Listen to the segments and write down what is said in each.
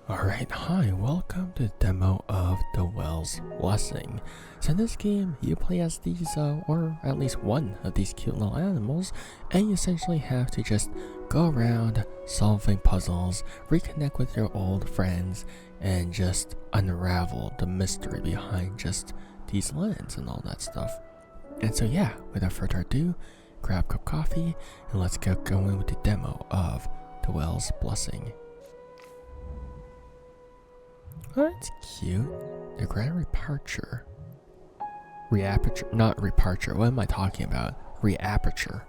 Alright, hi, welcome to the demo of The Whale's Blessing. So in this game, you play as these, or at least one of these cute little animals, and you essentially have to just go around solving puzzles, reconnect with your old friends, and just unravel the mystery behind just these lands and all that stuff. And so yeah, without further ado, grab a cup of coffee, and let's get going with the demo of The Whale's Blessing. Oh, that's cute. The grand reaperture. Reaperture, not reaperture. What am I talking about? Reaperture.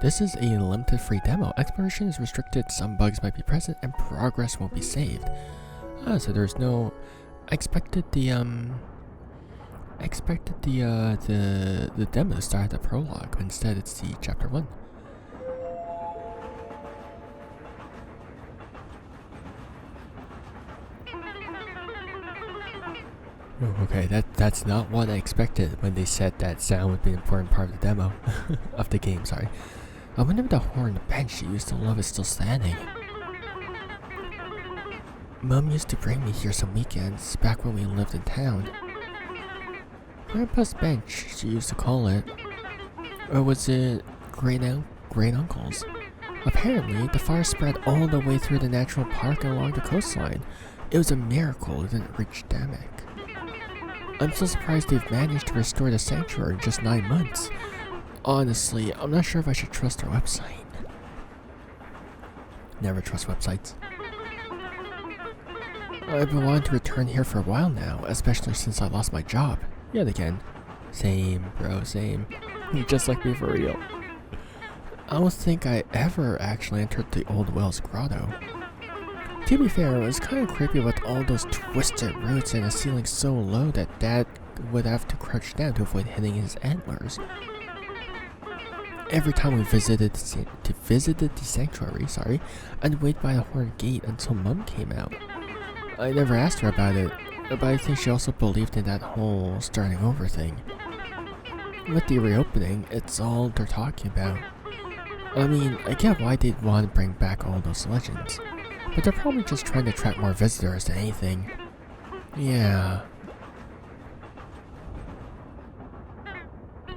This is a limited free demo. Exploration is restricted, some bugs might be present, and progress won't be saved. So there's no... I expected the demo to start at the prologue, but instead it's the chapter 1. Oh, okay, that's not what I expected when they said that sound would be an important part of the demo. of the game, sorry. I wonder if the horned bench she used to love is still standing. Mom used to bring me here some weekends, back when we lived in town. Grandpa's bench, she used to call it. Or was it great uncle's? Apparently, the fire spread all the way through the natural park and along the coastline. It was a miracle it didn't reach Damek. I'm so surprised they've managed to restore the sanctuary in just 9 months. Honestly, I'm not sure if I should trust their website. Never trust websites. I've been wanting to return here for a while now, especially since I lost my job. Yet again. Same, bro, same. You're just like me for real. I don't think I ever actually entered the old whale's grotto. To be fair, it was kind of creepy with all those twisted roots and a ceiling so low that Dad would have to crouch down to avoid hitting his antlers. Every time we visited the sanctuary, I'd wait by the horned gate until Mum came out. I never asked her about it, but I think she also believed in that whole starting over thing. With the reopening, it's all they're talking about. I mean, I get why they'd want to bring back all those legends. But they're probably just trying to attract more visitors than anything. Yeah.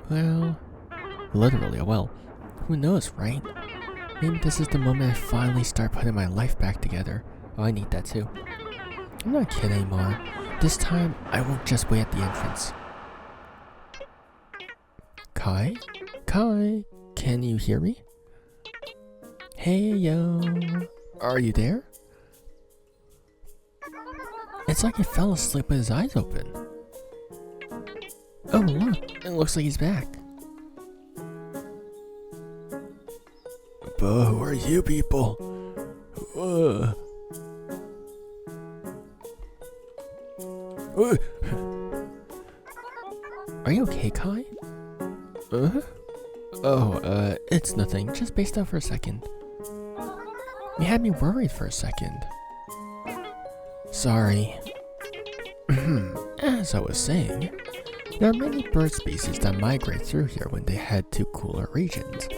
Well, literally a well. Who knows, right? Maybe this is the moment I finally start putting my life back together. Oh, I need that too. I'm not kidding anymore. This time, I won't just wait at the entrance. Kai? Kai? Can you hear me? Hey, yo. Are you there? It's like he fell asleep with his eyes open. Oh look, it looks like he's back. But who are you people? Are you okay, Kai? Oh, it's nothing. Just spaced out for a second. You had me worried for a second. Sorry. As I was saying, there are many bird species that migrate through here when they head to cooler regions.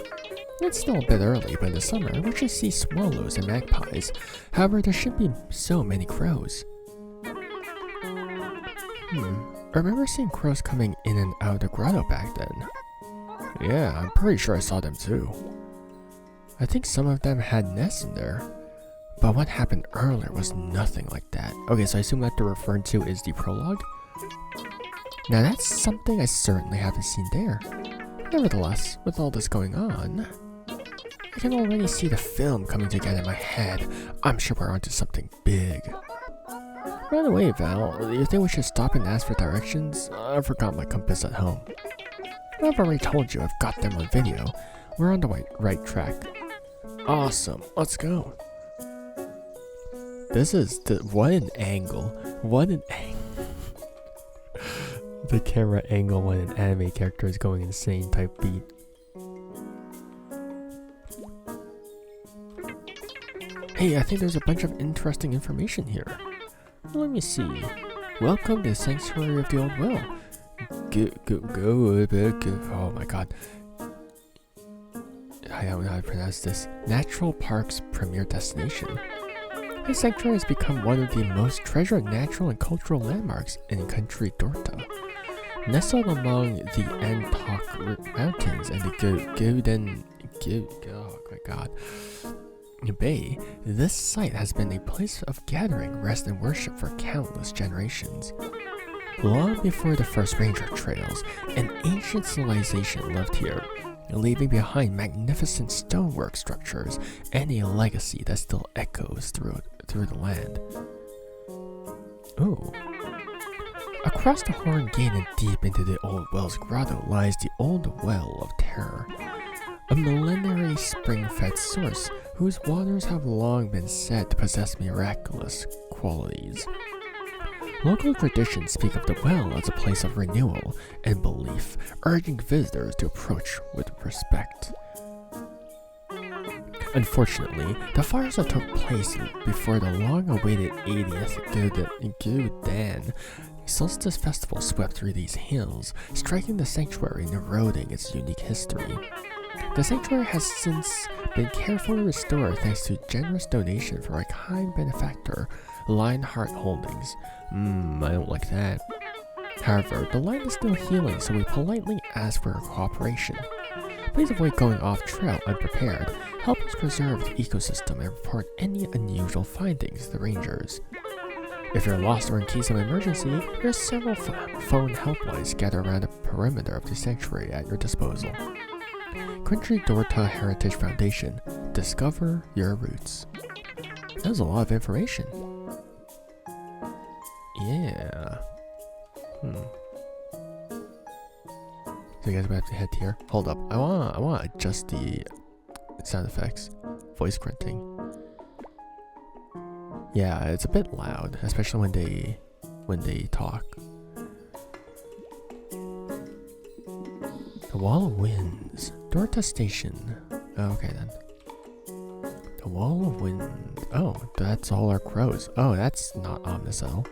It's still a bit early, but in the summer we should see swallows and magpies. However, there shouldn't be so many crows. I remember seeing crows coming in and out of the grotto back then. Yeah, I'm pretty sure I saw them too. I think some of them had nests in there. But what happened earlier was nothing like that. Okay, so I assume what they're referring to is the prologue. Now that's something I certainly haven't seen there. Nevertheless, with all this going on, I can already see the film coming together in my head. I'm sure we're onto something big. By the way, Val, do you think we should stop and ask for directions? I forgot my compass at home. I've already told you I've got them on video. We're on the right track. Awesome, let's go. This is what an angle. What an angle. The camera angle when an anime character is going insane type beat. Hey, I think there's a bunch of interesting information here. Let me see. Welcome to the Sanctuary of the Old Well. Oh my god. I don't know how to pronounce this. Natural Park's premier destination. This sanctuary has become one of the most treasured natural and cultural landmarks in country Dorta. Nestled among the Antok Mountains and the Bay, this site has been a place of gathering, rest, and worship for countless generations. Long before the first ranger trails, an ancient civilization lived here, leaving behind magnificent stonework structures and a legacy that still echoes through the land. Ooh. Across the Horn Gate and deep into the Old Wells Grotto lies the Old Well of Terror, a millenary spring-fed source whose waters have long been said to possess miraculous qualities. Local traditions speak of the well as a place of renewal and belief, urging visitors to approach with respect. Unfortunately, the fires that took place before the long-awaited 80th Gudan Solstice Festival swept through these hills, striking the sanctuary and eroding its unique history. The sanctuary has since been carefully restored thanks to generous donation from our kind benefactor, Lionheart Holdings. I don't like that. However, the land is still healing, so we politely ask for your cooperation. Please avoid going off trail unprepared, help us preserve the ecosystem, and report any unusual findings to the rangers. If you're lost or in case of emergency, there are several phone helplines scattered around the perimeter of the sanctuary at your disposal. Country Dorta Heritage Foundation. Discover your roots. That was a lot of information. Yeah. So you guys might have to head here. Hold up. I wanna adjust the sound effects. Voice grunting. Yeah, it's a bit loud, especially when they talk. The Wall of Winds. Dorta Station. Okay then. The Wall of Wind. Oh, that's all our crows. Oh, that's not ominous at all.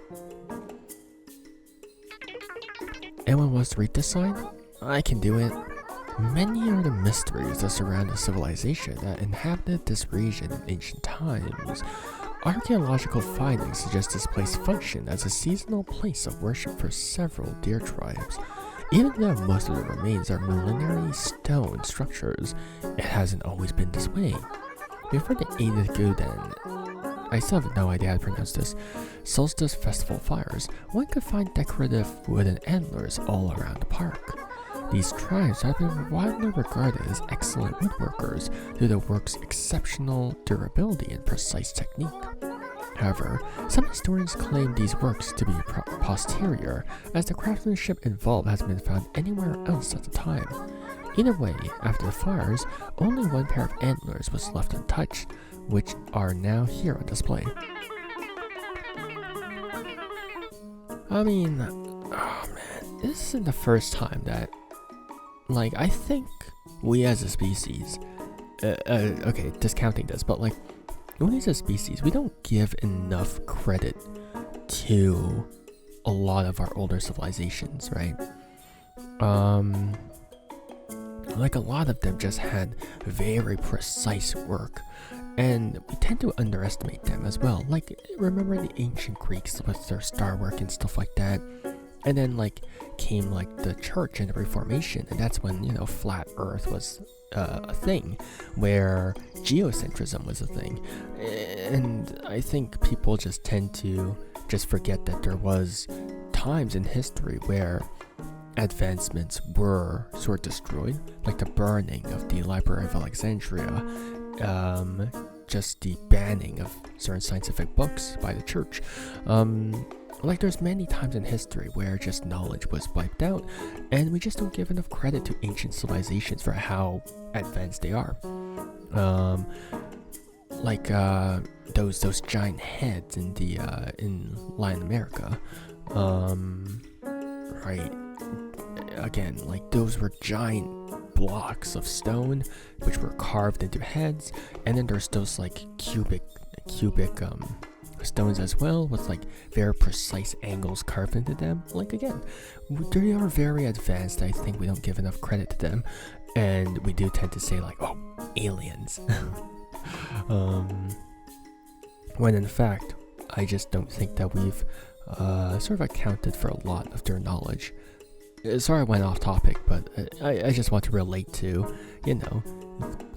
Anyone wants to read this sign? I can do it. Many are the mysteries that surround the civilization that inhabited this region in ancient times. Archaeological findings suggest this place functioned as a seasonal place of worship for several deer tribes. Even though most of the remains are millenary stone structures, it hasn't always been this way. Before the 80th Gudan, I still have no idea how to pronounce this, Solstice Festival fires, one could find decorative wooden antlers all around the park. These tribes have been widely regarded as excellent woodworkers due to the work's exceptional durability and precise technique. However, some historians claim these works to be posterior, as the craftsmanship involved hasn't been found anywhere else at the time. Either way, after the fires, only one pair of antlers was left untouched, which are now here on display. I mean, oh man, this isn't the first time that, I think we as a species, okay, discounting this, but we as a species, we don't give enough credit to a lot of our older civilizations, right? A lot of them just had very precise work, and we tend to underestimate them as well. Remember the ancient Greeks with their star work and stuff like that? And then came the church and the Reformation, and that's when flat Earth was a thing, where geocentrism was a thing. And I think people just tend to just forget that there was times in history where advancements were sort of destroyed, like the burning of the Library of Alexandria, just the banning of certain scientific books by the church. There's many times in history where just knowledge was wiped out, and we just don't give enough credit to ancient civilizations for how advanced they are. Those giant heads in Latin America, right? Again, those were giant blocks of stone which were carved into heads, and then there's those cubic stones as well, with very precise angles carved into them. Again, they are very advanced. I think we don't give enough credit to them, and we do tend to say oh, aliens. when in fact, I just don't think that we've sort of accounted for a lot of their knowledge. Sorry I went off topic, but I just want to relate to, you know,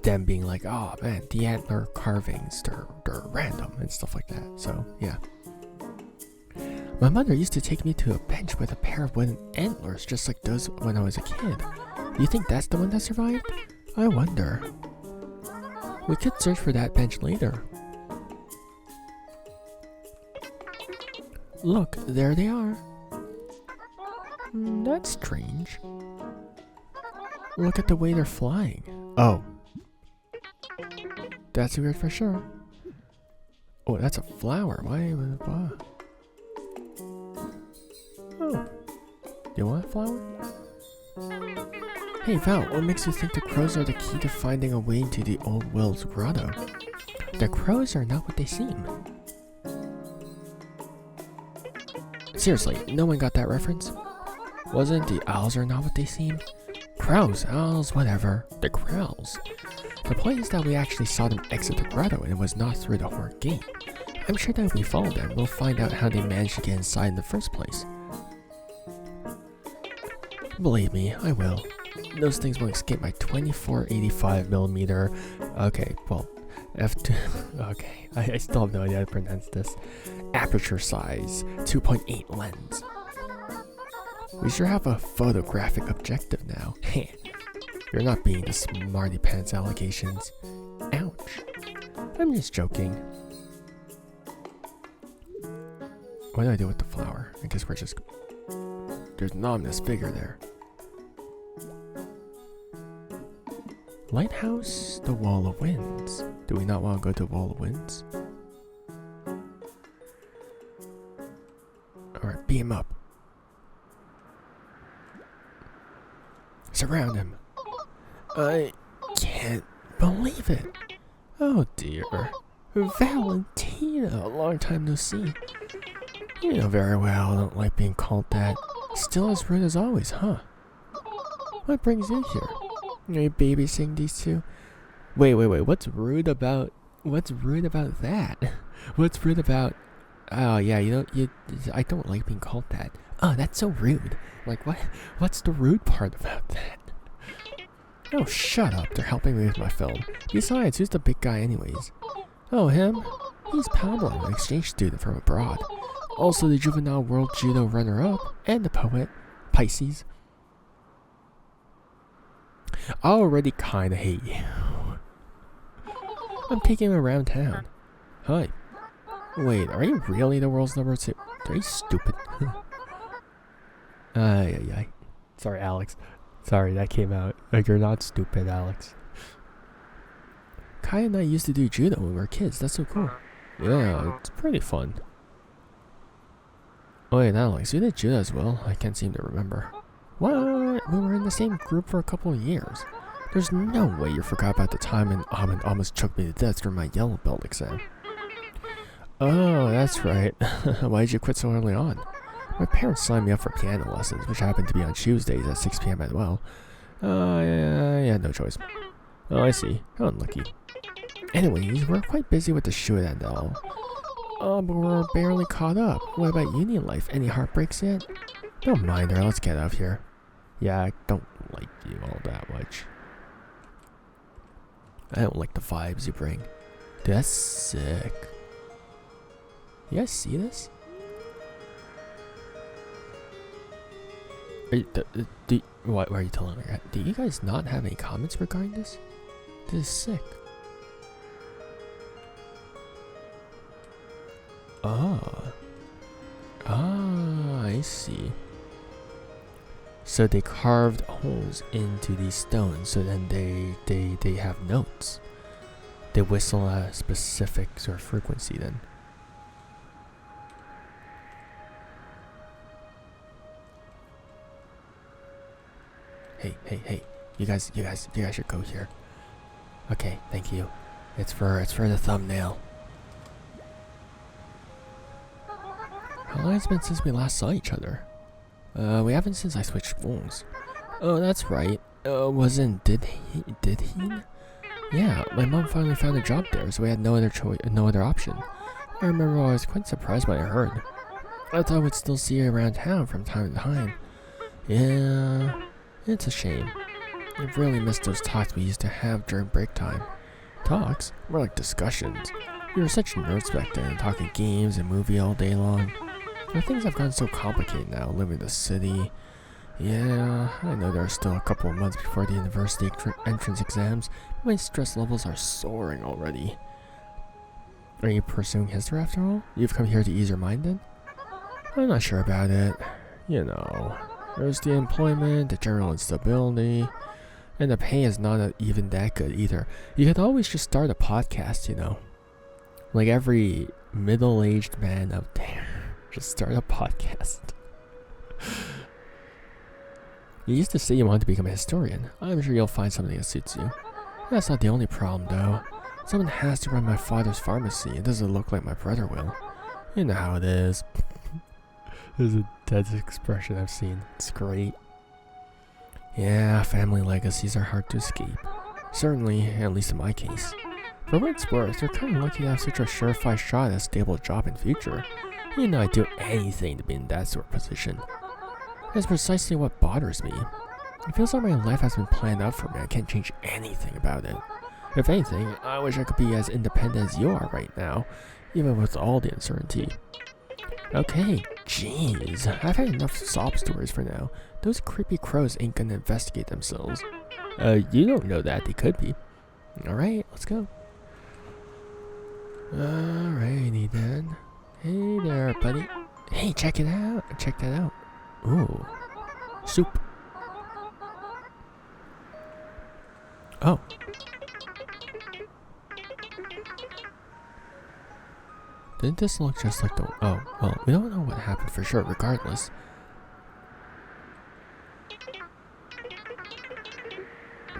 them being like, oh man, the antler carvings, they're random and stuff like that. So yeah. My mother used to take me to a bench with a pair of wooden antlers just like those when I was a kid. Do you think that's the one that survived? I wonder. We could search for that bench later. Look, there they are. That's strange. Look at the way they're flying. Oh. That's weird for sure. Oh, that's a flower. Why? Oh. You want a flower? Hey Val, what makes you think the crows are the key to finding a way into the old Will's grotto? The crows are not what they seem. Seriously, no one got that reference? Wasn't the owls are not what they seem? Crows, owls, whatever. The crows. The point is that we actually saw them exit the grotto and it was not through the horror gate. I'm sure that if we follow them, we'll find out how they managed to get inside in the first place. Believe me, I will. Those things will escape my 24-85mm. Okay, well, f2. Okay, I still have no idea how to pronounce this. Aperture size 2.8 lens. We sure have a photographic objective now. You're not being the smarty pants allegations. Ouch. I'm just joking. What do I do with the flower? I guess we're just... There's an ominous figure there. Lighthouse, the Wall of Winds. Do we not want to go to Wall of Winds? Alright, beam up. Surround him. I can't believe it. Oh dear. Valentina, long time no see. You know very well I don't like being called that. Still as rude as always, huh? What brings you here? Are you babysitting these two? Wait, what's rude about that? What's rude about... Oh yeah, I don't like being called that. Oh, that's so rude. Like what's the rude part about that? Oh, shut up, they're helping me with my film. Besides, who's the big guy anyways? Oh, him? He's Pablo, an exchange student from abroad. Also the juvenile world judo runner-up, and the poet, Pisces. I already kinda hate you. I'm taking him around town. Hi. Wait, are you really the world's number 2? Are you stupid? Ay. Sorry, Alex. Sorry, that came out. Like, you're not stupid, Alex. Kai and I used to do judo when we were kids. That's so cool. Yeah, it's pretty fun. Oh wait, Alex, you did judo as well? I can't seem to remember. What? We were in the same group for a couple of years. There's no way you forgot about the time when Ahmed almost choked me to death during my yellow belt exam. Oh, that's right. Why did you quit so early on? My parents signed me up for piano lessons, which happened to be on Tuesdays at 6 p.m. as well. Yeah, no choice. Oh, I see. How unlucky. Anyways, we're quite busy with the shoot and all. Oh, but we're barely caught up. What about union life? Any heartbreaks yet? Don't mind her, let's get out of here. Yeah, I don't like you all that much. I don't like the vibes you bring. Dude, that's sick. You guys see this? Why are you telling me that? Do you guys not have any comments regarding this? This is sick. I see. So they carved holes into these stones, so then they have notes. They whistle at a specific sort of frequency then. Hey, you guys should go here. Okay, thank you. It's for the thumbnail. How long has it been since we last saw each other? We haven't since I switched schools. Oh, that's right. Wasn't did he? Yeah, my mom finally found a job there, so we had no other option. I remember I was quite surprised when I heard. I thought I would still see you around town from time to time. Yeah, it's a shame. I've really missed those talks we used to have during break time. Talks? More like discussions. We were such nerds back then, talking games and movie all day long. But things have gotten so complicated now, living in the city. Yeah, I know there are still a couple of months before the university entrance exams, but my stress levels are soaring already. Are you pursuing history after all? You've come here to ease your mind then? I'm not sure about it. You know, there's the employment, the general instability, and the pay is not even that good either. You could always just start a podcast, you know. Like every middle-aged man out there, just start a podcast. You used to say you wanted to become a historian. I'm sure you'll find something that suits you. That's not the only problem, though. Someone has to run my father's pharmacy. It doesn't look like my brother will. You know how it is. This is the deadest expression I've seen. It's great. Yeah, family legacies are hard to escape. Certainly, at least in my case. For what it's worth, you're kind of lucky to have such a surefire shot at a stable job in future. You know I'd do anything to be in that sort of position. That's precisely what bothers me. It feels like my life has been planned out for me. I can't change anything about it. If anything, I wish I could be as independent as you are right now, even with all the uncertainty. Okay, jeez, I've had enough sob stories for now. Those creepy crows ain't gonna investigate themselves. You don't know that, they could be. Alright, let's go. Alrighty then. Hey there, buddy. Hey, check it out. Check that out. Ooh. Soup. Oh. Didn't this look just like the... Oh, well, we don't know what happened for sure, regardless.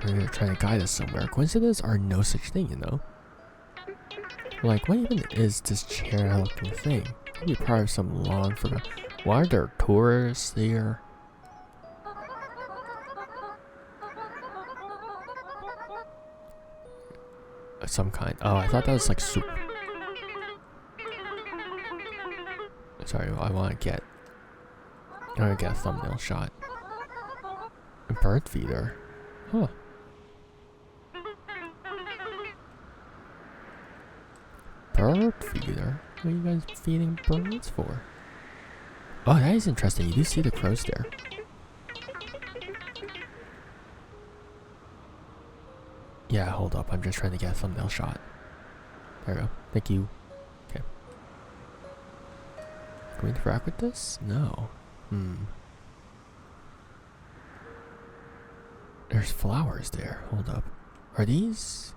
Maybe they're trying to guide us somewhere. Coincidences are no such thing, you know? Like, what even is this chair-looking thing? Maybe part of some long forgotten... Why are there tourists here? Of some kind. Oh, I thought that was like soup. Sorry, I want to get a thumbnail shot. A bird feeder. Huh. Bird feeder? What are you guys feeding birds for? Oh, that is interesting. You do see the crows there. Yeah, hold up. I'm just trying to get a thumbnail shot. There we go. Thank you. Okay. Can we interact with this? No. There's flowers there. Hold up. Are these...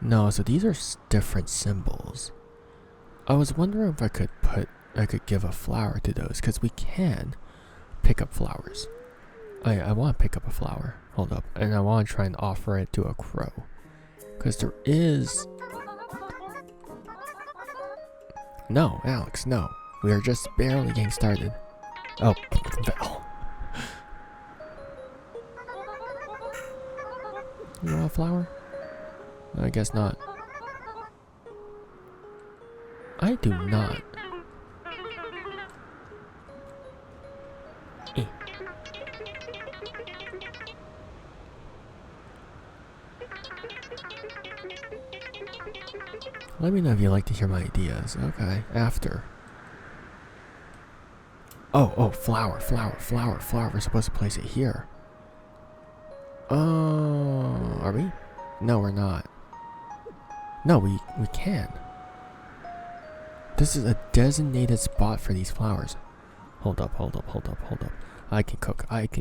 No, so these are different symbols. I was wondering if I could give a flower to those, because we can pick up flowers. I want to pick up a flower. Hold up. And I want to try and offer it to a crow. Because there is... No, Alex, no. We are just barely getting started. Oh, Val. You want a flower? I guess not. I do not. Let me know if you'd like to hear my ideas. Okay, after. Oh, flower. We're supposed to place it here. Oh, are we? No, we're not. No, we can. This is a designated spot for these flowers. Hold up. I can cook. Let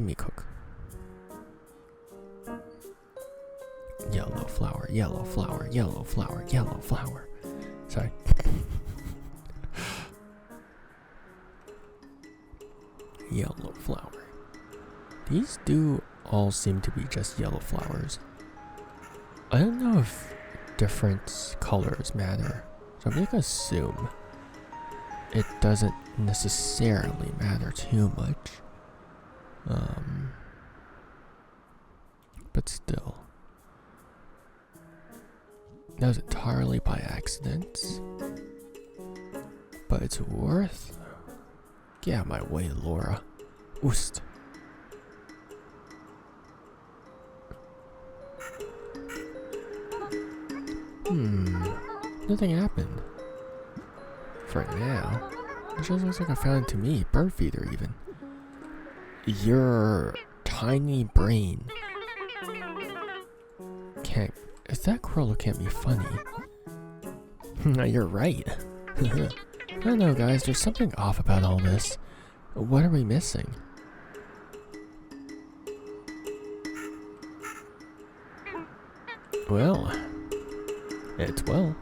me cook. Yellow flower. Sorry. Yellow flower. These do all seem to be just yellow flowers. I don't know if different colors matter, so I'm gonna assume it doesn't necessarily matter too much. But still. That was entirely by accident. But it's worth... Get out of my way, Laura. Oost. Nothing happened. For now. It just looks like I found it to me. Bird feeder even. Your tiny brain can't... If that crow can't be funny. You're right. I don't know, guys. There's something off about all this. What are we missing? Well, it's well.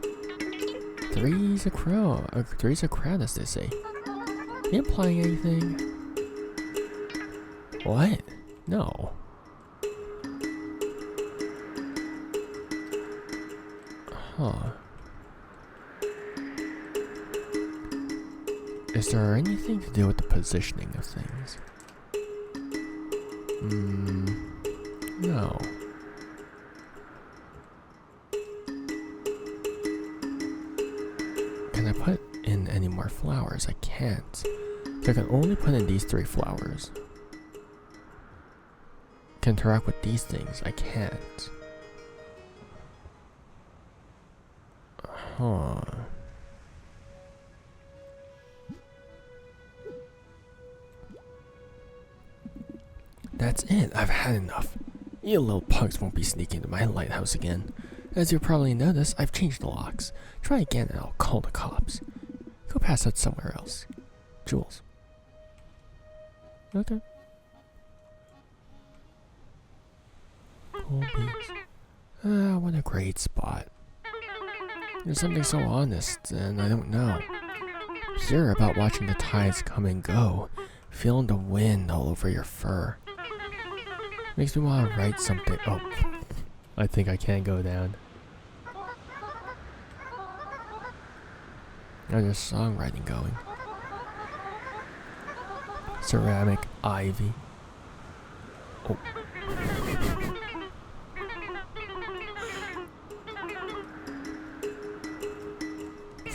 Three's a crow. Three's a crowd, as they say. Are you implying anything? What? No. Huh. Is there anything to do with the positioning of things? No. Can I put in any more flowers? I can't. So I can only put in these 3 flowers. Can interact with these things? I can't. Huh. That's it. I've had enough. You little punks won't be sneaking into my lighthouse again. As you probably noticed, I've changed the locks. Try again and I'll call the cops. Go pass out somewhere else. Jules. Okay. Cool beans. Ah, what a great spot. There's something so honest, and I don't know. Pure about watching the tides come and go, feeling the wind all over your fur. Makes me want to write something. Oh, I think I can't go down. There's songwriting going. Ceramic ivy. Oh.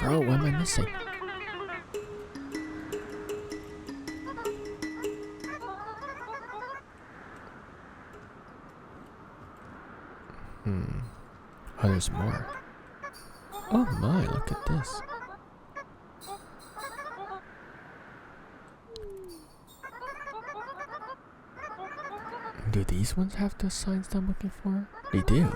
Bro, what am I missing? Oh, there's more. Oh my, look at this. Do these ones have the signs that I'm looking for? They do.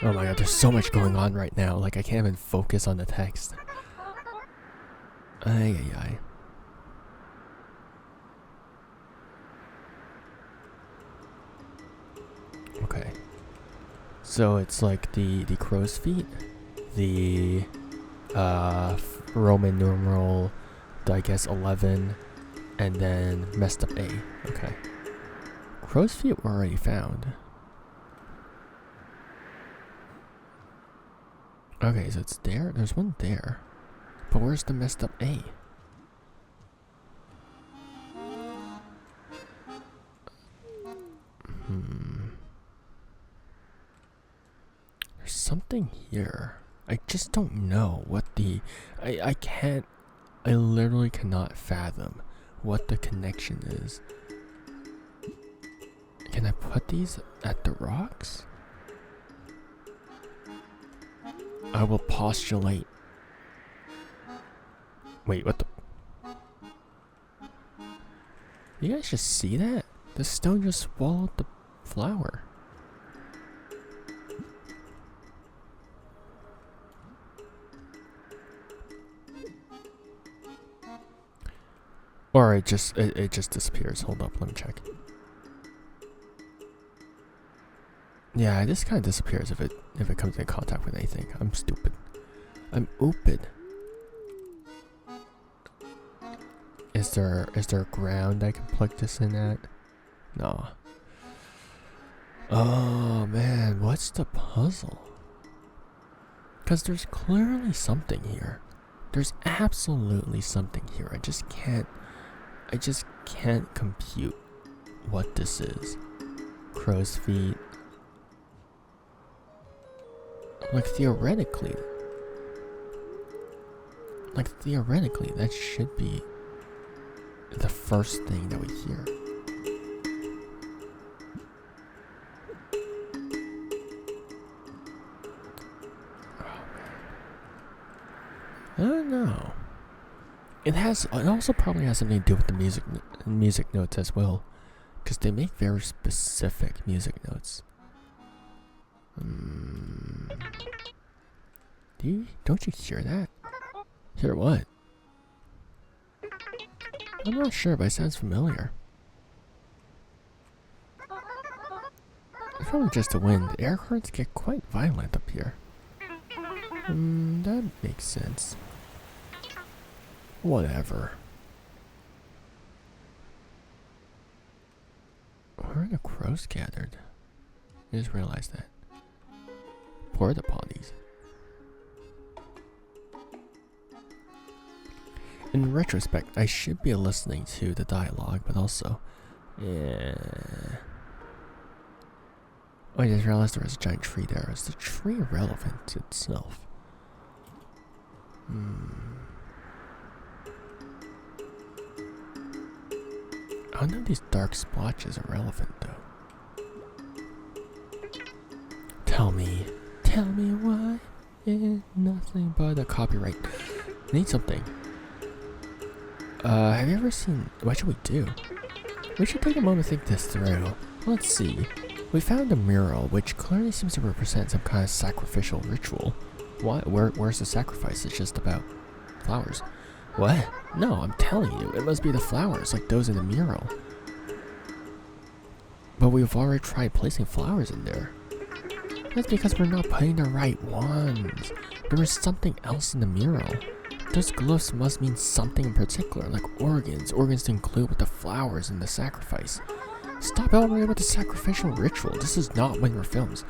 Oh my god, there's so much going on right now. Like, I can't even focus on the text. Ay, ay, ay. Okay. So it's like the crow's feet, the Roman numeral, I guess 11, and then messed up A. Okay. Crow's feet were already found. Okay, so it's there. There's one there. But where's the messed up A? There's something here. I just don't know what the... I can't... I literally cannot fathom what the connection is. Can I put these at the rocks? I will postulate. Wait, what the? You guys just see that? The stone just swallowed the flower. Or it just disappears. Hold up, let me check. Yeah, this kind of disappears if it comes in contact with anything. I'm stupid. I'm oopid. Is there ground I can plug this in at? No. Oh man, what's the puzzle? Because there's clearly something here. There's absolutely something here. I just can't compute what this is. Crow's feet. Like theoretically, that should be the first thing that we hear. I don't know. It also probably has something to do with the music notes as well, because they make very specific music notes. Don't you hear that? Hear what? I'm not sure, but it sounds familiar. It's probably just the wind. Air currents get quite violent up here. That makes sense. Whatever. Where are the crows gathered? I just realized that. Porta potties. In retrospect, I should be listening to the dialogue, but also, yeah. Oh, I just realized there was a giant tree there. Is the tree relevant to itself? I know these dark splotches are relevant, though. Tell me why it's nothing but a copyright. I need something. Have you ever seen... What should we do? We should take a moment to think this through. Let's see. We found a mural which clearly seems to represent some kind of sacrificial ritual. What? Where's the sacrifice? It's just about flowers. What? No, I'm telling you, it must be the flowers, like those in the mural. But we've already tried placing flowers in there. That's because we're not putting the right ones. There was something else in the mural. Those glyphs must mean something in particular, like organs to include with the flowers in the sacrifice. Stop worrying about the sacrificial ritual. This is not one of your films.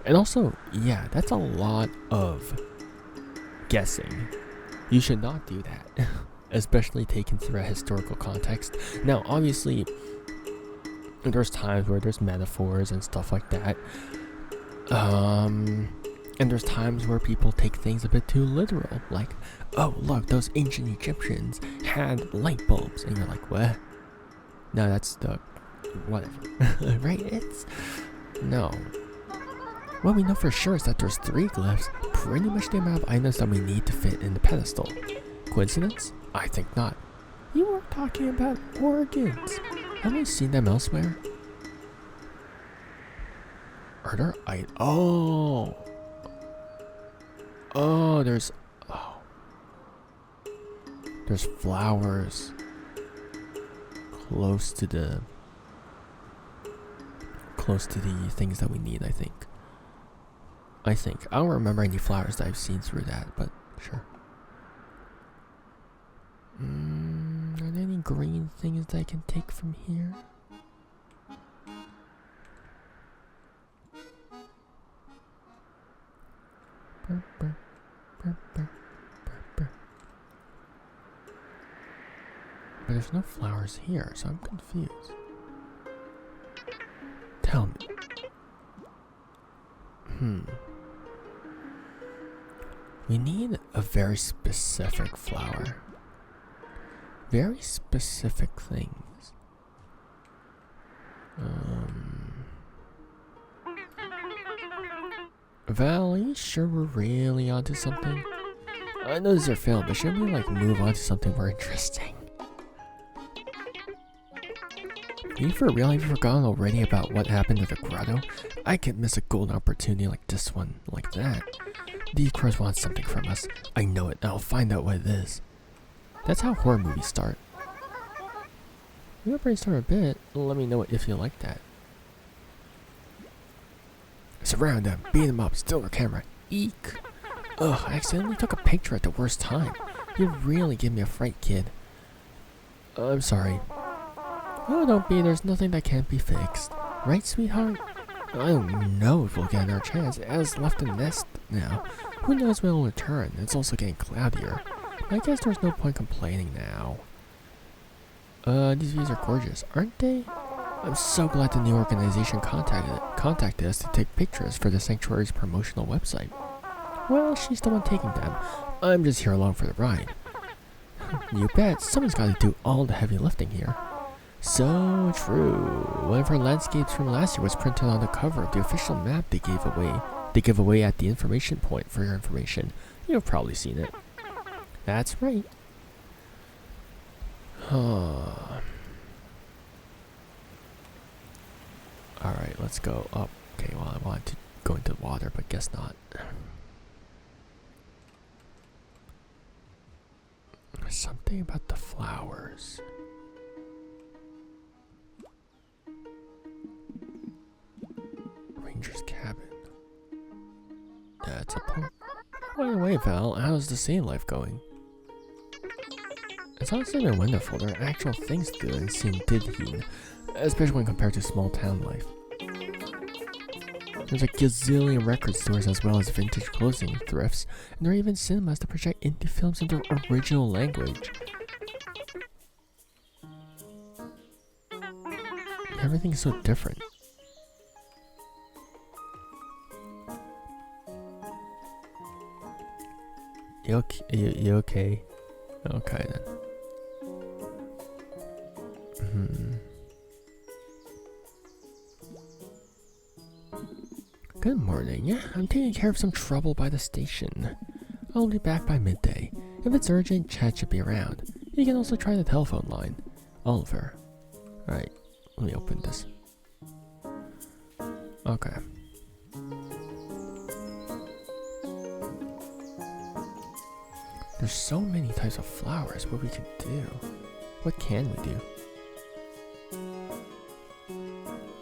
And also, yeah, that's a lot of guessing. You should not do that, especially taken through a historical context. Now, obviously, there's times where there's metaphors and stuff like that. And there's times where people take things a bit too literal, like, oh, look, those ancient Egyptians had light bulbs, and you're like, what? No, that's the, whatever, right? No. What we know for sure is that there's 3 glyphs, pretty much the amount of items that we need to fit in the pedestal. Coincidence? I think not. You were talking about organs. Have we seen them elsewhere? Are there there's flowers close to the things that we need, I think. I don't remember any flowers that I've seen through that, but sure. Are there any green things that I can take from here? But there's no flowers here, so I'm confused. Tell me. We need a very specific flower. Very specific things. Val, are you sure we're really onto something? I know this is our film, but shouldn't we move on to something more interesting? You for real? Have you forgotten already about what happened at the grotto? I can't miss a golden opportunity like this one, like that. These crows want something from us. I know it, and I'll find out what it is. That's how horror movies start. You might brainstorm a bit. Let me know if you like that. Surround them, beat them up, steal their camera. Eek! Ugh, I accidentally took a picture at the worst time. You really give me a fright, kid. I'm sorry. Oh, don't be. There's nothing that can't be fixed. Right, sweetheart? I don't know if we'll get another chance. It has left the nest now. Who knows when it'll return? It's also getting cloudier. I guess there's no point complaining now. These views are gorgeous, aren't they? I'm so glad the new organization contacted us to take pictures for the Sanctuary's promotional website. Well, she's the one taking them. I'm just here along for the ride. You bet, someone's got to do all the heavy lifting here. So true. One of our landscapes from last year was printed on the cover of the official map they gave away. They give away at the information point for your information. You've probably seen it. That's right. Alright, let's go up. Okay, well, I wanted to go into the water, but guess not. Something about the flowers. Ranger's cabin. That's a point. By the way, Val, how's the sea life going? It's honestly been wonderful. There are actual things to do in St. Didheen, especially when compared to small town life. There's a gazillion record stores as well as vintage clothing thrifts, and there are even cinemas that project indie films in their original language. Everything's so different. You okay? Okay then. Good morning. I'm taking care of some trouble by the station. I'll be back by midday. If it's urgent, Chad should be around. You can also try the telephone line. Oliver. Alright, let me open this. Okay. There's so many types of flowers. What we can do? What can we do?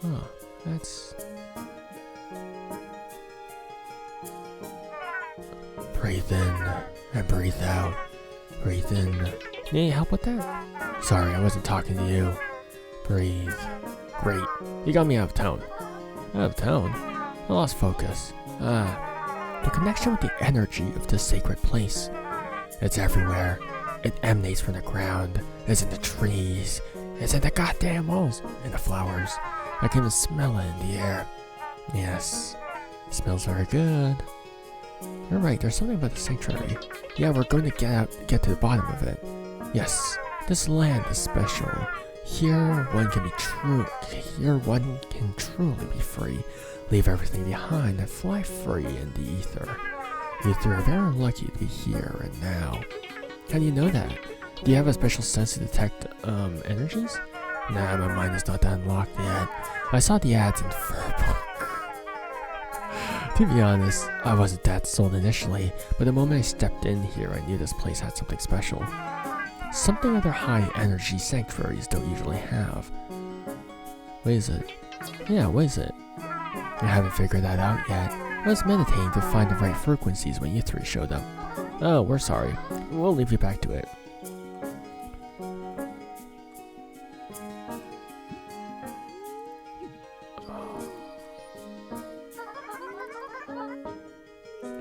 Oh, that's... Breathe in and breathe out. Breathe in. You need help with that? Sorry, I wasn't talking to you. Breathe. Great. You got me out of town. Out of town? I lost focus. The connection with the energy of this sacred place. It's everywhere. It emanates from the ground. It's in the trees. It's in the goddamn walls. And the flowers. I can even smell it in the air. Yes. It smells very good. You're right, there's something about the sanctuary. Yeah, we're going to get to the bottom of it. Yes, this land is special. Here one can truly be free. Leave everything behind and fly free in the ether. You three are very lucky to be here and now. How do you know that? Do you have a special sense to detect energies? Nah, my mind is not that unlocked yet. I saw the ads in Furbook. To be honest, I wasn't that sold initially, but the moment I stepped in here, I knew this place had something special. Something other high-energy sanctuaries don't usually have. What is it? Yeah, what is it? I haven't figured that out yet. I was meditating to find the right frequencies when you three showed up. Oh, we're sorry. We'll leave you back to it.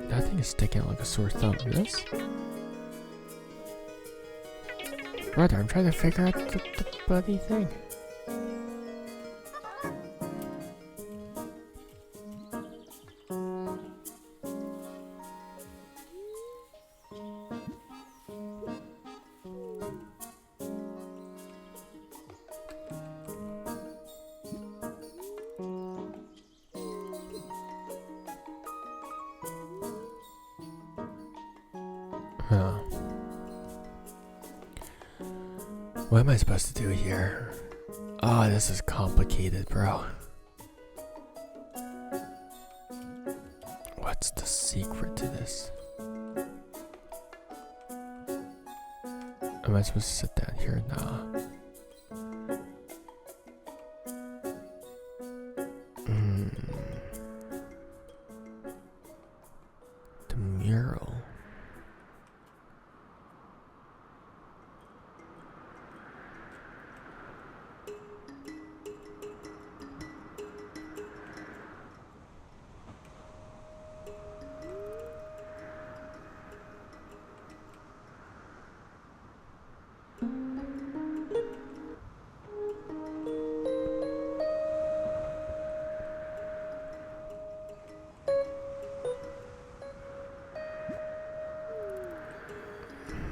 That thing is sticking out like a sore thumb. This? Brother, I'm trying to figure out the bloody thing. Huh. What am I supposed to do here? Oh, this is complicated, bro. What's the secret to this? Am I supposed to sit down here? Nah. The mural.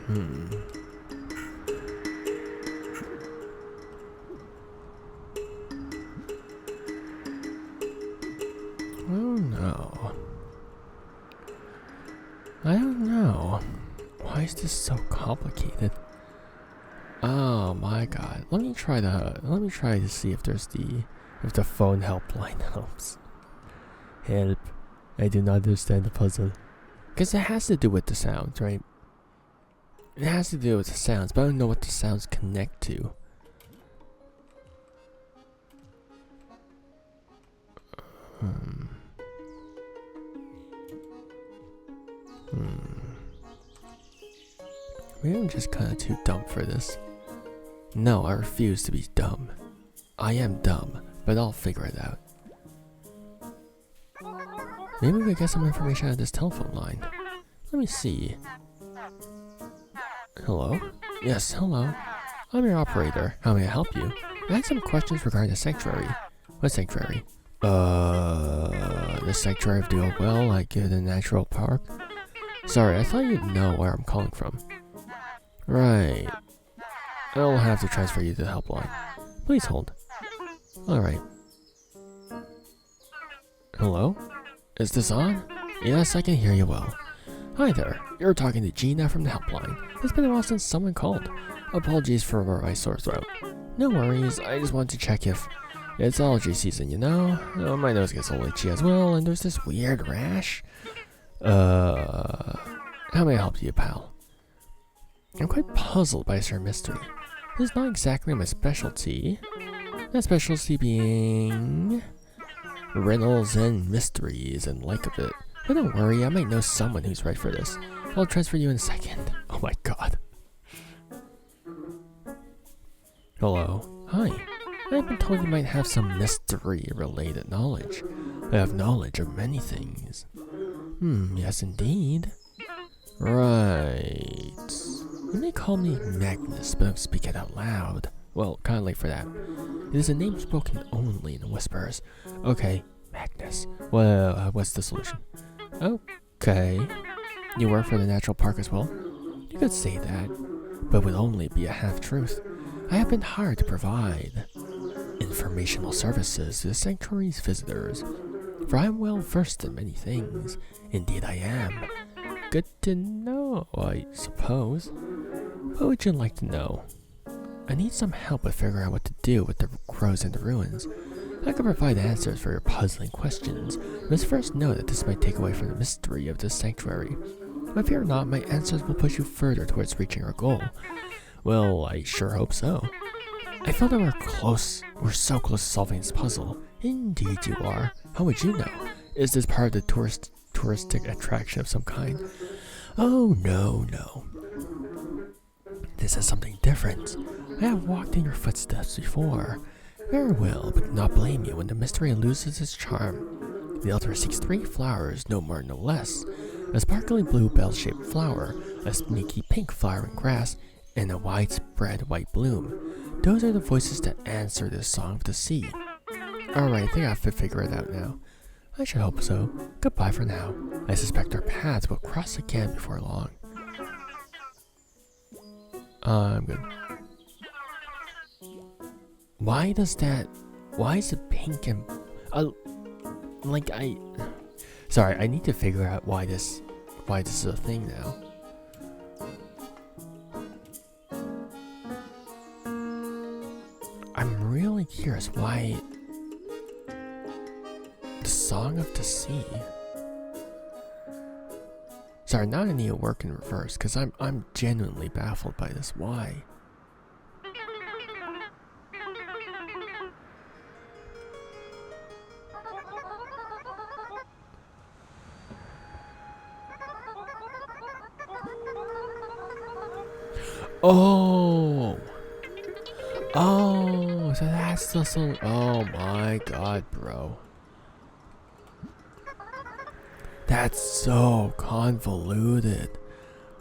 I don't know. Why is this so complicated? Oh my god. Let me try to see if the phone helpline helps. Help. I do not understand the puzzle. Because it has to do with the sounds, right? It has to do with the sounds, but I don't know what the sounds connect to. Maybe I'm just kind of too dumb for this. No, I refuse to be dumb. I am dumb, but I'll figure it out. Maybe we could get some information out of this telephone line. Let me see. Hello? Yes, hello. I'm your operator. How may I help you? I had some questions regarding the sanctuary. What sanctuary? The sanctuary of the old well, like the natural park? Sorry, I thought you'd know where I'm calling from. Right. I'll have to transfer you to the helpline. Please hold. Alright. Hello? Is this on? Yes, I can hear you well. Hi there. You're talking to Gina from the helpline. It's been a while since someone called. Apologies for my sore throat. No worries, I just wanted to check if... It's allergy season, you know? My nose gets a little itchy as well, and there's this weird rash. How may I help you, pal? I'm quite puzzled by certain mystery. This is not exactly my specialty. My specialty being... riddles and mysteries and like of it. But don't worry, I might know someone who's right for this. I'll transfer you in a second. Oh my god. Hello. Hi. I've been told you might have some mystery-related knowledge. I have knowledge of many things. Yes indeed. Right. You may call me Magnus, but don't speak it out loud. Well, kinda late for that. It is a name spoken only in whispers. Okay, Magnus. Well, what's the solution? Okay. You work for the natural park as well? You could say that, but it would only be a half-truth. I have been hired to provide informational services to the sanctuary's visitors, for I am well versed in many things. Indeed I am. Good to know, I suppose. What would you like to know? I need some help with figuring out what to do with the crows in the ruins. I can provide answers for your puzzling questions. You must first know that this might take away from the mystery of this sanctuary. But fear not, my answers will push you further towards reaching our goal. Well, I sure hope so. I feel that we're so close to solving this puzzle. Indeed you are. How would you know? Is this part of the touristic attraction of some kind? Oh, no. This is something different. I have walked in your footsteps before. Very well, but do not blame you when the mystery loses its charm. The altar seeks 3 flowers, no more no less. A sparkling blue bell-shaped flower, a sneaky pink flowering grass, and a widespread white bloom. Those are the voices that answer the song of the sea. Alright, I think I have to figure it out now. I should hope so. Goodbye for now. I suspect our paths will cross again before long. I'm good. Why is it pink and... Sorry, I need to figure out why this is a thing now. I'm really curious why... The Song of the Sea. Sorry, now I need to work in reverse, because I'm genuinely baffled by this. Why? So that's the song. Oh my god, bro. That's so convoluted.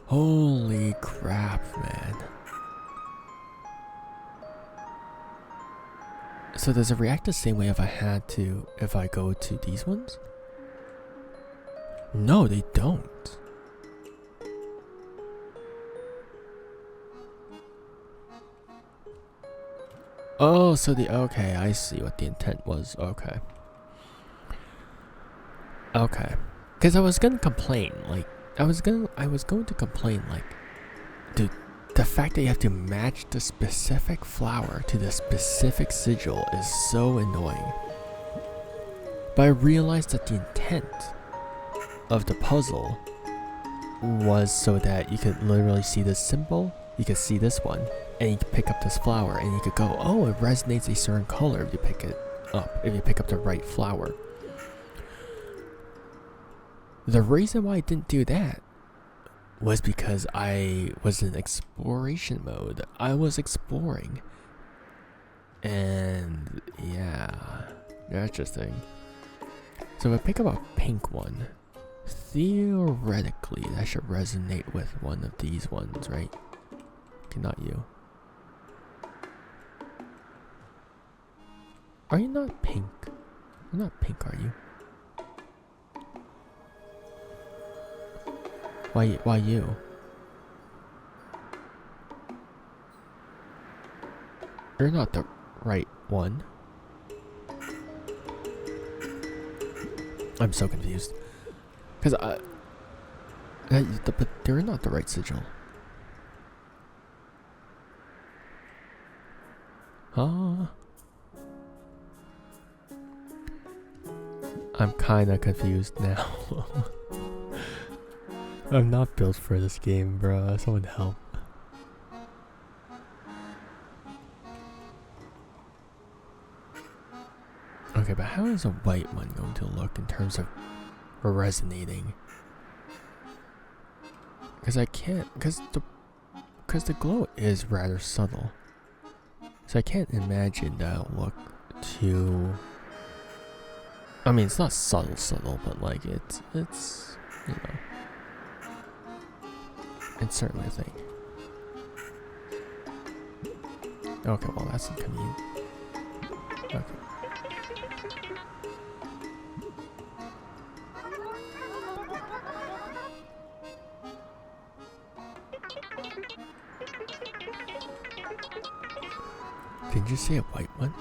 Holy crap, man. So does it react the same way if I go to these ones? No, they don't. Oh, so okay, I see what the intent was. Okay. Okay. Because I was gonna complain, like, I was going to complain, like, dude, the fact that you have to match the specific flower to the specific sigil is so annoying. But I realized that the intent of the puzzle was so that you could literally see this symbol, you could see this one, and you could pick up this flower, and you could go, oh, it resonates a certain color if you pick it up, if you pick up the right flower. The reason why I didn't do that was because I was in exploration mode. I was exploring. And yeah, interesting. So if I pick up a pink one, theoretically that should resonate with one of these ones, right? Okay, not you. Are you not pink? You're not pink, are you? Why you? You're not the right one. I'm so confused. Cause but they're not the right sigil. Huh? I'm kinda confused now. I'm not built for this game, bro. Someone help. Okay, but how is a white one going to look in terms of resonating? Because I can't, because the glow is rather subtle. So I can't imagine that'll look too. I mean, it's not subtle, but like it's you know. It's certainly a thing. Okay, well that's inconvenient. Okay. Did you say a white one?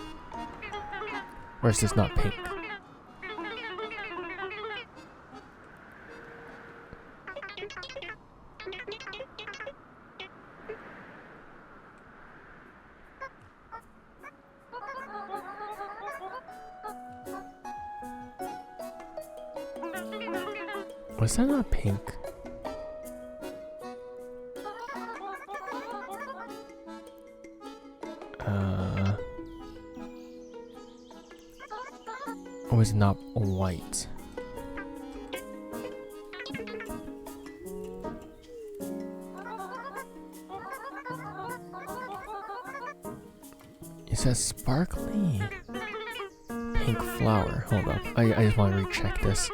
Or is this not pink? Was that not pink? Or was it not white? It says sparkly pink flower. Hold up. I just want to recheck this.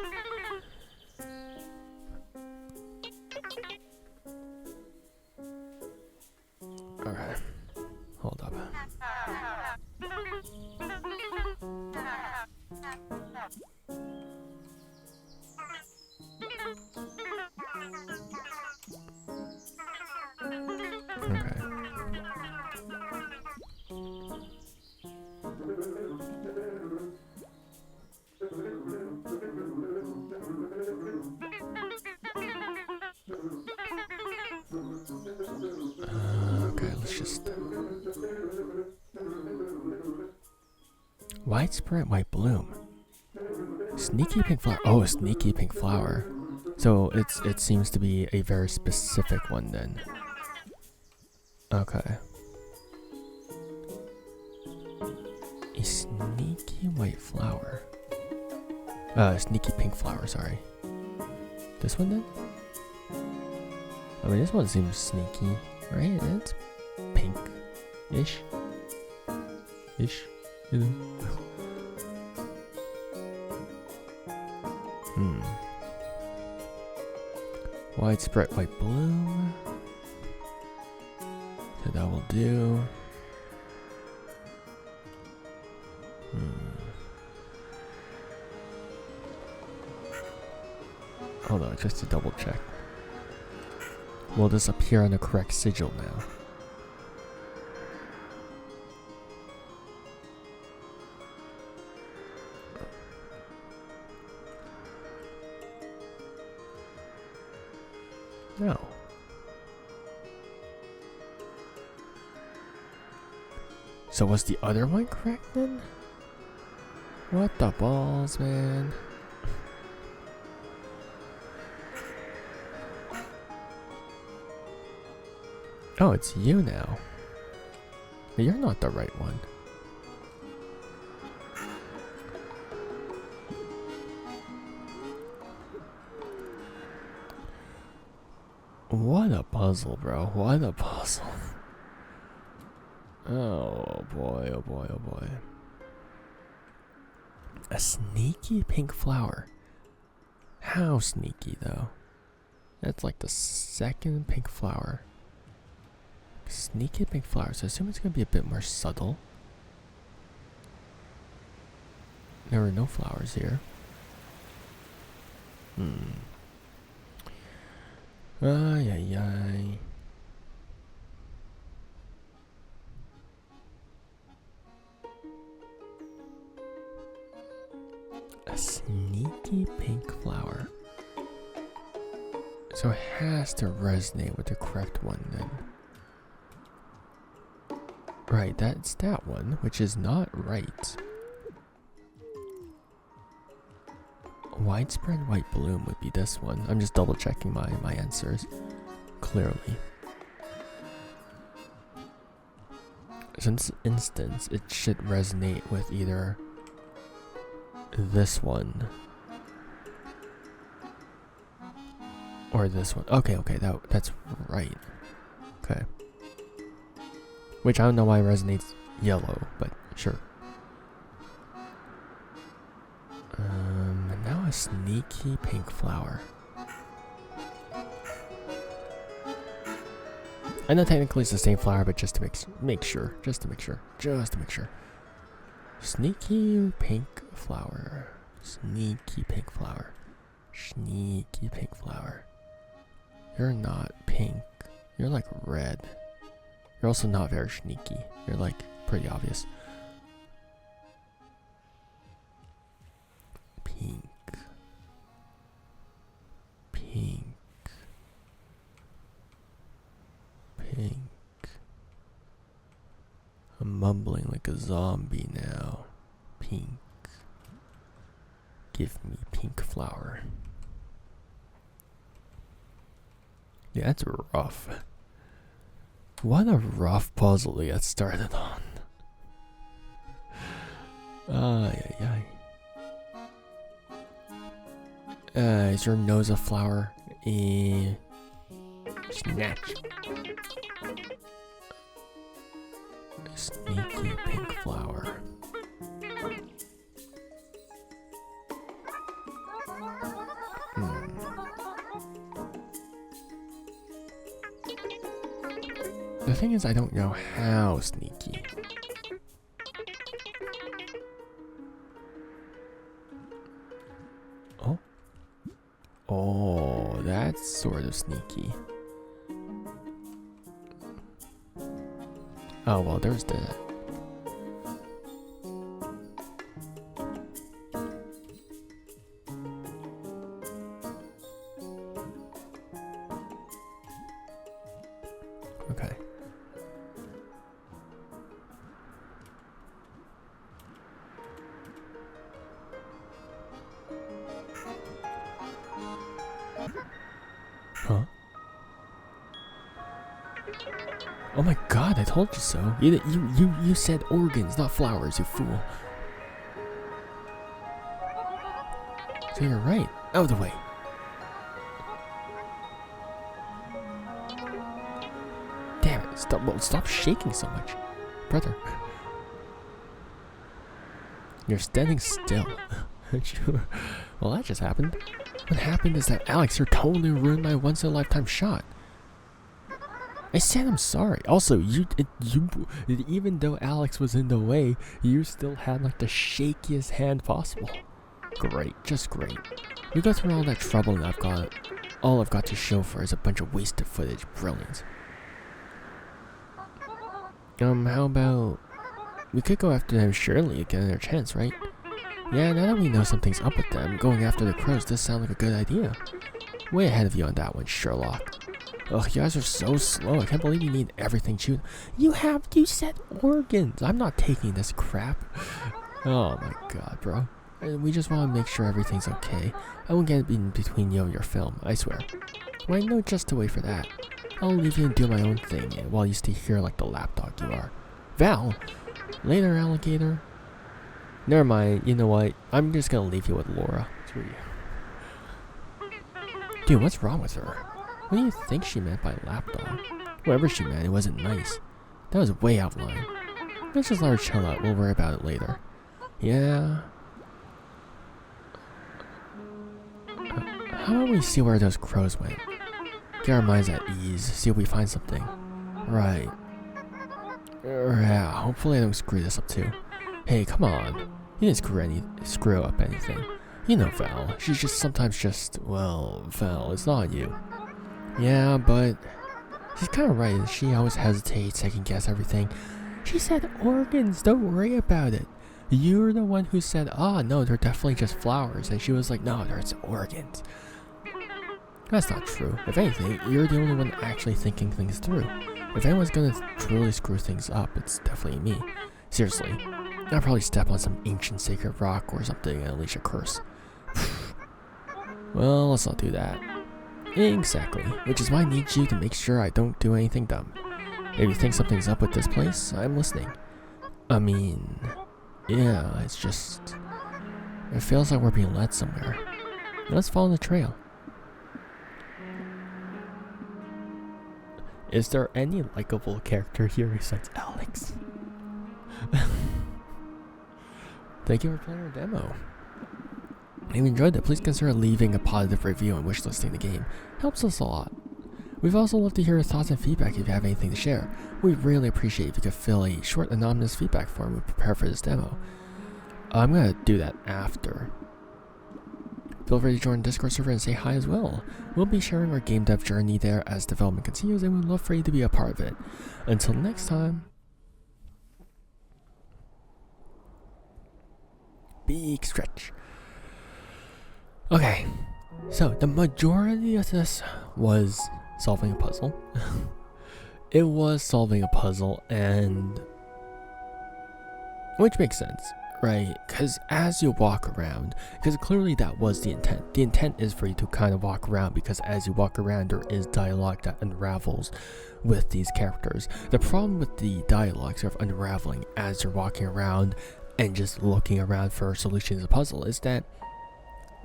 Okay. Hold up. Okay. Okay, let's just... Widespread white bloom. Sneaky pink flower. Oh, a sneaky pink flower. So it seems to be a very specific one then. Okay. A sneaky white flower. Sneaky pink flower, sorry. This one then? I mean, this one seems sneaky, right? It's pink-ish. You know? Widespread white bloom. So that will do. Hold on, just to double check. Will this appear on the correct sigil now? No. So was the other one correct then? What the balls, man? Oh, it's you now. But you're not the right one. What a puzzle, bro. What a puzzle. Oh boy, oh boy, oh boy. A sneaky pink flower. How sneaky, though? That's like the second pink flower. Sneaky pink flower, so I assume it's gonna be a bit more subtle. There were no flowers here. Ay, ay, ay. A sneaky pink flower. So it has to resonate with the correct one then. Right, that's that one, which is not right. Widespread white bloom would be this one. I'm just double checking my answers. Clearly. So in this instance, it should resonate with either this one or this one. Okay, that's right. Okay. Which I don't know why it resonates yellow, but sure. Now a sneaky pink flower. I know technically it's the same flower, but just to make sure. Sneaky pink flower. Sneaky pink flower. Sneaky pink flower. You're not pink. You're like red. You're also not very sneaky. You're like pretty obvious. Pink. Pink. Pink. I'm mumbling like a zombie now. Pink. Give me pink flower. Yeah, that's rough. What a rough puzzle to get started on. Ay, ay, ay. Is your nose a flower? Snatch. Sneaky pink flower. The thing is, I don't know how sneaky. Oh? Oh, that's sort of sneaky. Oh, well, there's that. Okay. Huh? Oh my god, I told you so. You said organs, not flowers, you fool. So you're right. Out of the way. Damn it, stop shaking so much. Brother. You're standing still. Well, that just happened. What happened is that Alex, you totally ruined my once-in-a-lifetime shot. I said I'm sorry. Also, even though Alex was in the way, you still had like the shakiest hand possible. Great, just great. You go through all that trouble and all I've got to show for is a bunch of wasted footage. Brilliant. How about we could go after them surely again another chance, right? Yeah, now that we know something's up with them, going after the crows does sound like a good idea. Way ahead of you on that one, Sherlock. Ugh, you guys are so slow. I can't believe you need everything chewed. You said organs. I'm not taking this crap. Oh my god, bro. We just want to make sure everything's okay. I won't get in between you and your film, I swear. Well, I know just to wait for that. I'll leave you and do my own thing while you stay here like the lapdog you are. Val! Later, alligator. Never mind, you know what? I'm just gonna leave you with Laura. Screw you. Dude, what's wrong with her? What do you think she meant by lapdog? Whatever she meant, it wasn't nice. That was way out of line. Let's just let her chill out. We'll worry about it later. Yeah. How about we see where those crows went? Get our minds at ease. See if we find something. Right. Yeah, hopefully I don't screw this up too. Hey, come on. You didn't screw up anything. You know Val. She's just sometimes just, well, Val, it's not you. Yeah, but she's kind of right. She always hesitates, second guess everything. She said organs, don't worry about it. You're the one who said, no, they're definitely just flowers. And she was like, no, they're organs. That's not true. If anything, you're the only one actually thinking things through. If anyone's gonna truly screw things up, it's definitely me. Seriously, I'll probably step on some ancient sacred rock or something and unleash a curse. Well, let's not do that. Exactly, which is why I need you to make sure I don't do anything dumb. If you think something's up with this place, I'm listening. I mean, yeah, it's just... it feels like we're being led somewhere. Let's follow the trail. Is there any likable character here besides Alex? Thank you for playing our demo. If you enjoyed it, please consider leaving a positive review and wishlisting the game. Helps us a lot. We'd also love to hear your thoughts and feedback if you have anything to share. We'd really appreciate if you could fill a short anonymous feedback form we prepare for this demo. I'm gonna do that after. Feel free to join the Discord server and say hi as well. We'll be sharing our game dev journey there as development continues, and we'd love for you to be a part of it. Until next time. Big stretch. Okay, so the majority of this was solving a puzzle. It was solving a puzzle, and which makes sense, right? Because as you walk around, because clearly that was the intent. The intent is for you to kind of walk around, because as you walk around, there is dialogue that unravels with these characters. The problem with the dialogue sort of unraveling as you're walking around and just looking around for solutions to the puzzle is that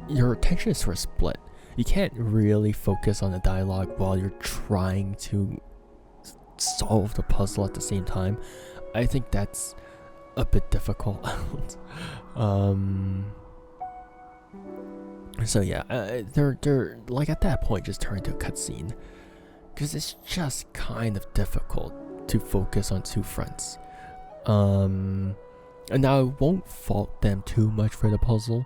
your attention is sort of split. You can't really focus on the dialogue while you're trying to solve the puzzle at the same time. I think that's a bit difficult. So yeah, they're like at that point just turn into a cutscene, because it's just kind of difficult to focus on two fronts. And now I won't fault them too much for the puzzle,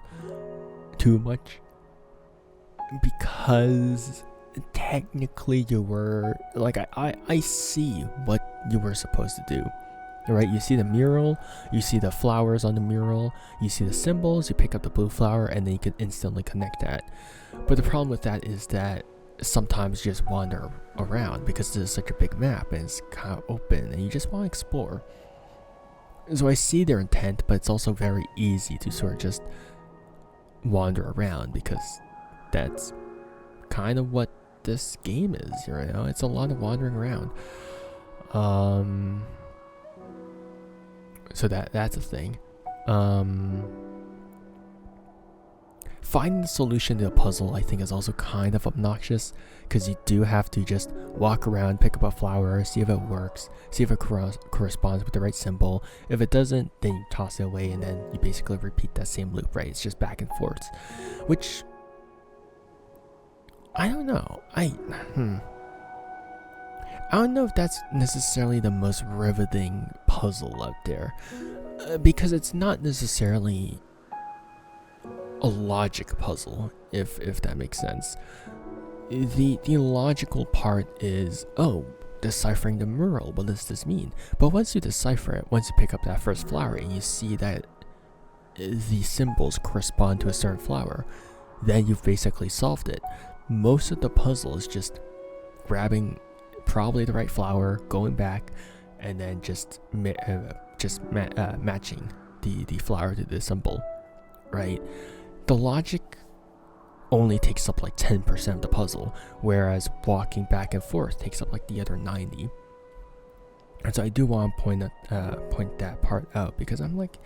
because technically you were like, I see what you were supposed to do, right? You see the mural, you see the flowers on the mural, you see the symbols, you pick up the blue flower, and then you can instantly connect that. But the problem with that is that sometimes you just wander around because this is such a big map and it's kind of open and you just want to explore. So I see their intent, but it's also very easy to sort of just wander around, because that's kind of what this game is, you know? It's a lot of wandering around. So that's a thing. Finding the solution to a puzzle, I think, is also kind of obnoxious, because you do have to just walk around, pick up a flower, see if it works, see if it corresponds with the right symbol. If it doesn't, then you toss it away, and then you basically repeat that same loop, right? It's just back and forth, which I don't know. I don't know if that's necessarily the most riveting puzzle out there, because it's not necessarily a logic puzzle, if that makes sense. The logical part is, deciphering the mural. What does this mean? But once you decipher it, once you pick up that first flower and you see that the symbols correspond to a certain flower, then you've basically solved it. Most of the puzzle is just grabbing probably the right flower, going back, and then just matching the flower to the symbol, right? The logic only takes up like 10% of the puzzle, whereas walking back and forth takes up like the other 90. And so I do want to point that part out, because I'm like,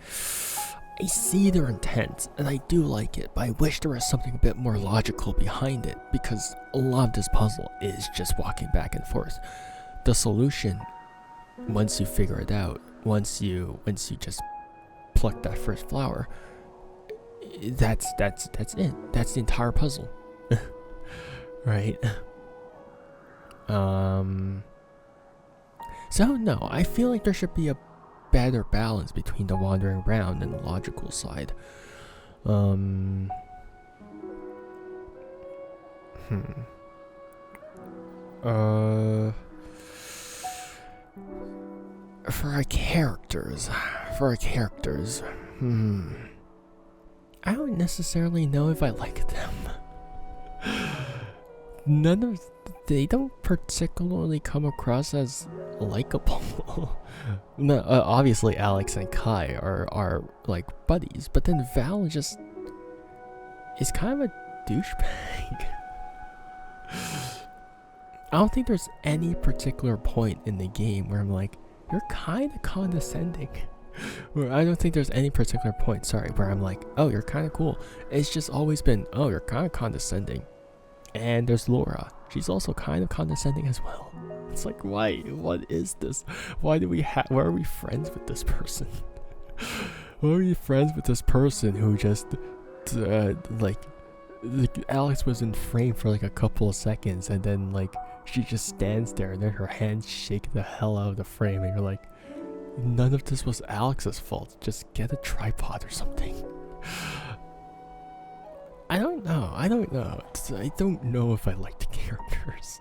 I see their intent and I do like it, but I wish there was something a bit more logical behind it, because a lot of this puzzle is just walking back and forth. The solution, once you figure it out, once you just pluck that first flower, that's it. That's the entire puzzle. Right? So no, I feel like there should be a better balance between the wandering around and the logical side. For our characters, I don't necessarily know if I like them. They don't particularly come across as likable. No, obviously Alex and Kai are like buddies, but then Val just is kind of a douchebag. I don't think there's any particular point in the game where I'm like, you're kind of condescending. Where I don't think there's any particular point, where I'm like, oh, you're kind of cool. It's just always been, oh, you're kind of condescending. And there's Laura. She's also kind of condescending as well. It's like, why? What is this? Why are we friends with this person? Why are you friends with this person who just, Alex was in frame for like a couple of seconds, and then like she just stands there, and then her hands shake the hell out of the frame, and you're like, none of this was Alex's fault. Just get a tripod or something. I don't know. I don't know if I like the characters.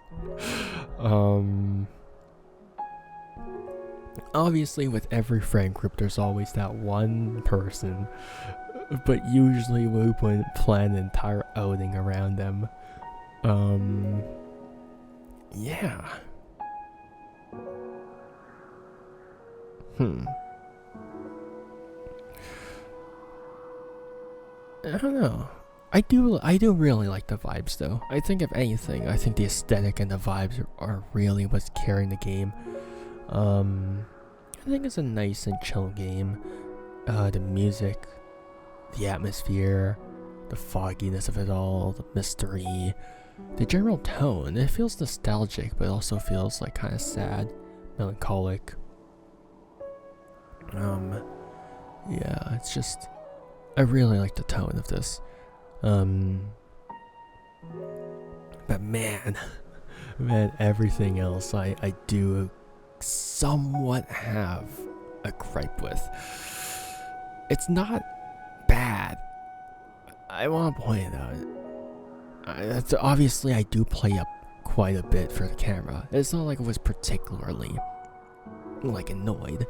Obviously, with every friend group, there's always that one person, but usually we wouldn't plan an entire outing around them. Yeah. I don't know. I do really like the vibes though. I think if anything, I think the aesthetic and the vibes are really what's carrying the game. I think it's a nice and chill game. The music, the atmosphere, the fogginess of it all, the mystery, the general tone. It feels nostalgic, but it also feels like kind of sad, melancholic. Yeah, it's just, I really like the tone of this. But man, everything else I do somewhat have a gripe with. It's not bad. I want to point it out. Obviously, I do play up quite a bit for the camera. It's not like I was particularly like annoyed.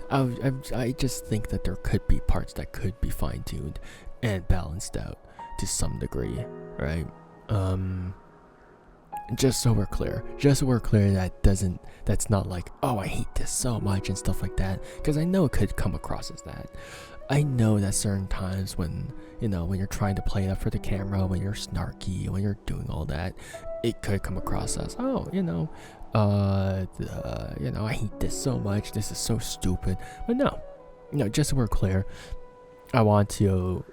I just think that there could be parts that could be fine-tuned and balanced out to some degree, right? Just so we're clear, that's not like, oh, I hate this so much and stuff like that, because I know it could come across as that. I know that certain times when you're trying to play it up for the camera, when you're snarky, when you're doing all that, it could come across as, oh, I hate this so much, this is so stupid. But no, just so we're clear, I want to,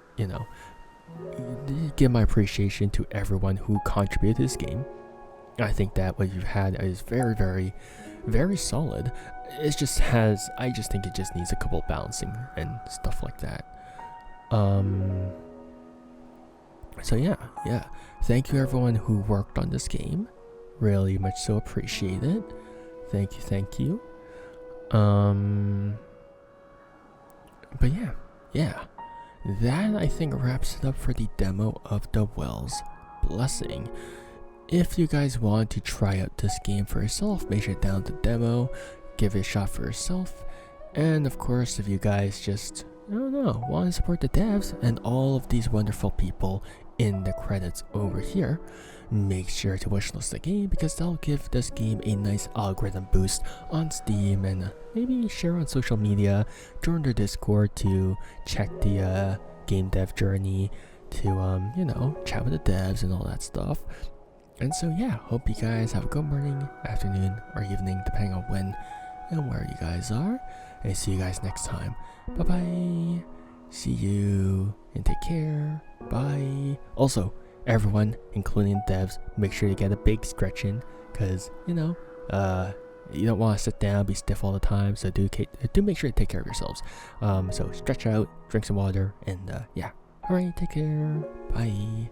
give my appreciation to everyone who contributed to this game. I think that what you've had is very, very, very solid. I just think it just needs a couple of balancing and stuff like that. So yeah. Thank you everyone who worked on this game. Really much so appreciate it. Thank you. But yeah. That I think wraps it up for the demo of The Well's Blessing. If you guys want to try out this game for yourself, make sure to download the demo, give it a shot for yourself, and of course, if you guys just, want to support the devs and all of these wonderful people in the credits over here, make sure to wishlist the game because that'll give this game a nice algorithm boost on Steam, and maybe share on social media, join their Discord to check the game dev journey, to chat with the devs and all that stuff. And so yeah, hope you guys have a good morning, afternoon, or evening, depending on when and where you guys are. And see you guys next time. Bye bye. See you and take care. Bye. Also, everyone, including devs, make sure you get a big stretch in, because you don't want to sit down, be stiff all the time. So do make sure to take care of yourselves. So stretch out, drink some water, and yeah. Alright, take care. Bye.